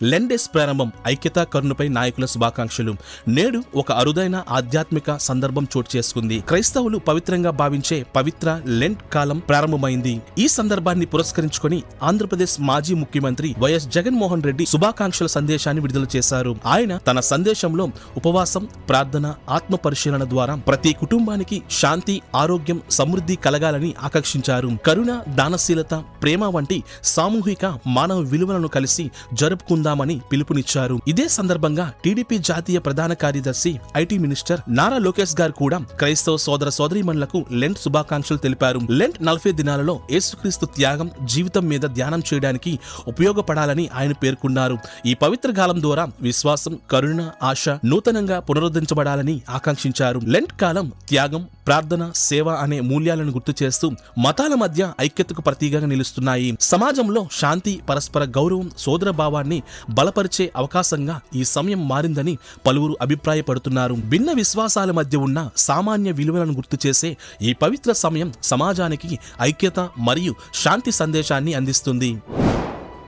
లెండేస్ ప్రారంభం ఐక్యతా కరుణపై నాయకుల శుభాకాంక్షలు. నేడు ఒక అరుదైన ఆధ్యాత్మిక సందర్భం చోటు చేసుకుంది. క్రైస్తవులు పవిత్రంగా భావించే పవిత్ర లెంట్ కాలం ప్రారంభమైంది. ఈ సందర్భాన్ని పురస్కరించుకొని ఆంధ్రప్రదేశ్ మాజీ ముఖ్యమంత్రి వైఎస్ జగన్మోహన్ రెడ్డి శుభాకాంక్షల సందేశాన్ని విడుదల చేశారు. ఆయన తన సందేశంలో ఉపవాసం, ప్రార్థన, ఆత్మ పరిశీలన ద్వారా ప్రతి కుటుంబానికి శాంతి, ఆరోగ్యం, సమృద్ధి కలగాలని ఆకాంక్షించారు. కరుణ, దానశీలత, ప్రేమ వంటి సామూహిక మానవ విలువలను కలిసి జరుపుకుందామని పిలుపునిచ్చారు. ఇదే సందర్భంగా టీడీపీ జాతీయ ప్రధాన కార్యదర్శి, ఐటీ మినిస్టర్ నారా లోకేష్ గారు కూడా క్రైస్తవ సోదర సోదరీమణులకు లెంట్ శుభాకాంక్షలు తెలిపారు. లెంట్ 40 దినాలలో యేసుక్రీస్తు త్యాగం, జీవితం మీద ధ్యానం చేయడానికి ఉపయోగపడాలని ఆయన పేర్కొన్నారు. ఈ పవిత్ర కాలం ద్వారా విశ్వాసం, కరుణ, ఆశ నూతనంగా పునరుద్ధరించబడాలని ఆకాంక్షించారు. లెంట్ కాలం త్యాగం, ప్రార్థన, సేవ అనే మూల్యాలను గుర్తు చేస్తూ మతాల మధ్య ఐక్యతకు ప్రతీకగా నిలుస్తున్నాయి. సమాజంలో శాంతి, పరస్పర గౌరవం, సోదర భావాన్ని బలపరిచే అవకాశంగా ఈ సమయం మారిందని పలువురు అభిప్రాయపడుతున్నారు. భిన్న విశ్వాసాల మధ్య ఉన్న సామాన్య విలువలను గుర్తు చేసే ఈ పవిత్ర సమయం సమాజానికి ఐక్యత మరియు శాంతి సందేశాన్ని అందిస్తుంది.